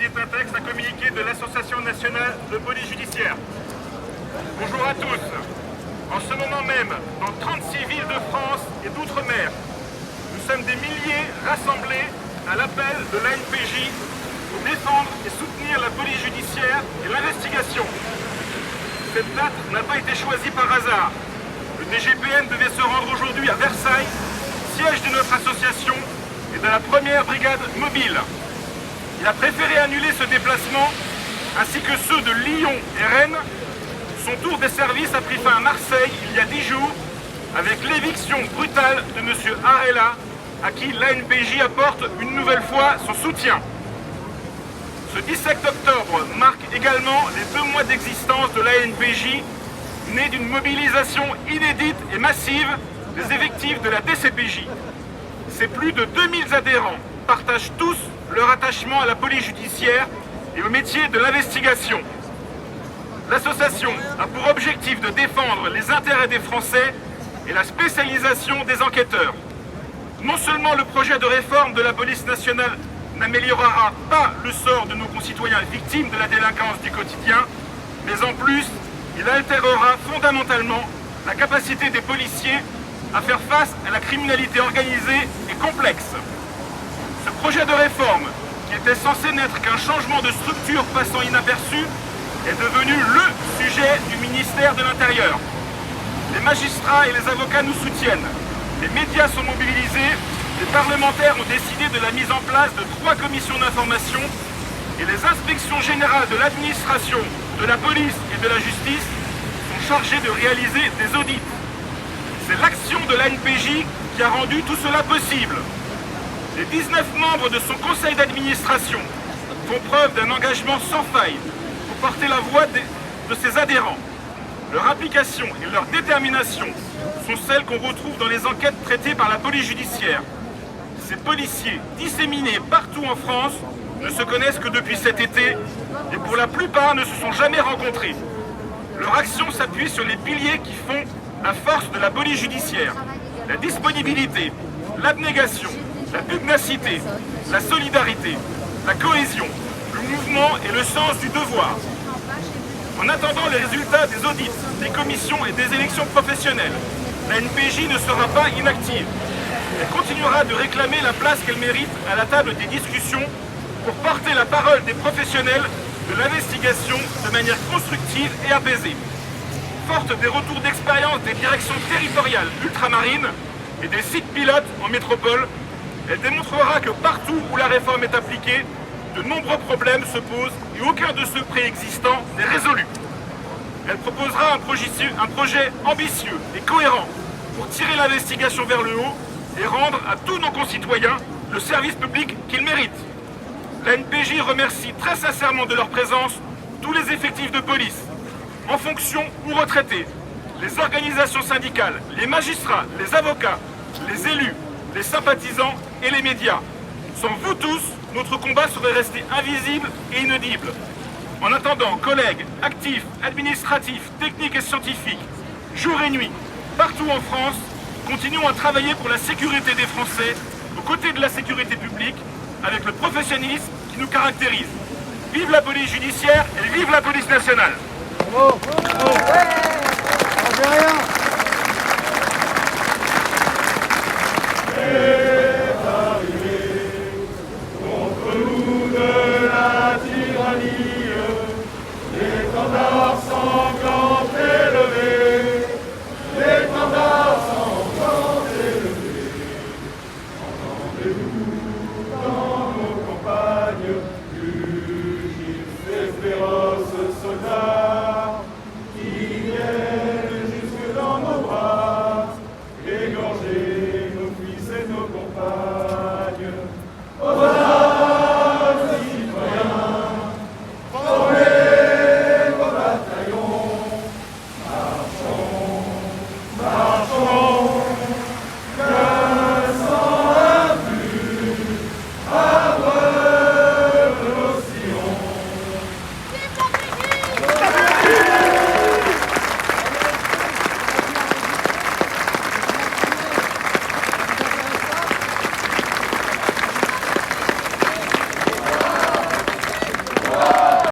Ceci est un texte à communiquer de l'Association nationale de police judiciaire. Bonjour à tous. En ce moment même, dans 36 villes de France et d'outre-mer, nous sommes des milliers rassemblés à l'appel de l'ANPJ pour défendre et soutenir la police judiciaire et l'investigation. Cette date n'a pas été choisie par hasard. Le DGPN devait se rendre aujourd'hui à Versailles, siège de notre association et de la première brigade mobile. Il a préféré annuler ce déplacement, ainsi que ceux de Lyon et Rennes. Son tour des services a pris fin à Marseille il y a 10 jours, avec l'éviction brutale de M. Arella, à qui l'ANPJ apporte une nouvelle fois son soutien. Ce 17 octobre marque également les 2 mois d'existence de l'ANPJ, née d'une mobilisation inédite et massive des effectifs de la DCPJ. Ces plus de 2000 adhérents partagent tous leur attachement à la police judiciaire et au métier de l'investigation. L'association a pour objectif de défendre les intérêts des Français et la spécialisation des enquêteurs. Non seulement le projet de réforme de la police nationale n'améliorera pas le sort de nos concitoyens victimes de la délinquance du quotidien, mais en plus, il altérera fondamentalement la capacité des policiers à faire face à la criminalité organisée et complexe. Ce projet de réforme, qui était censé n'être qu'un changement de structure passant inaperçu, est devenu le sujet du ministère de l'Intérieur. Les magistrats et les avocats nous soutiennent. Les médias sont mobilisés. Les parlementaires ont décidé de la mise en place de 3 commissions d'information et les inspections générales de l'administration, de la police et de la justice sont chargées de réaliser des audits. C'est l'action de l'ANPJ qui a rendu tout cela possible. Les 19 membres de son conseil d'administration font preuve d'un engagement sans faille pour porter la voix de ses adhérents. Leur implication et leur détermination sont celles qu'on retrouve dans les enquêtes traitées par la police judiciaire. Ces policiers disséminés partout en France ne se connaissent que depuis cet été et pour la plupart ne se sont jamais rencontrés. Leur action s'appuie sur les piliers qui font la force de la police judiciaire: la disponibilité, l'abnégation, la pugnacité, la solidarité, la cohésion, le mouvement et le sens du devoir. En attendant les résultats des audits, des commissions et des élections professionnelles, la NPJ ne sera pas inactive. Elle continuera de réclamer la place qu'elle mérite à la table des discussions pour porter la parole des professionnels de l'investigation de manière constructive et apaisée. Forte des retours d'expérience des directions territoriales ultramarines et des sites pilotes en métropole, elle démontrera que partout où la réforme est appliquée, de nombreux problèmes se posent et aucun de ceux préexistants n'est résolu. Elle proposera un projet ambitieux et cohérent pour tirer l'investigation vers le haut et rendre à tous nos concitoyens le service public qu'ils méritent. La NPJ remercie très sincèrement de leur présence tous les effectifs de police, en fonction ou retraités, les organisations syndicales, les magistrats, les avocats, les élus, les sympathisants et les médias. Sans vous tous, notre combat serait resté invisible et inaudible. En attendant, collègues, actifs, administratifs, techniques et scientifiques, jour et nuit, partout en France, continuons à travailler pour la sécurité des Français, aux côtés de la sécurité publique, avec le professionnalisme qui nous caractérise. Vive la police judiciaire et vive la police nationale! Bravo. Bravo. Ouais.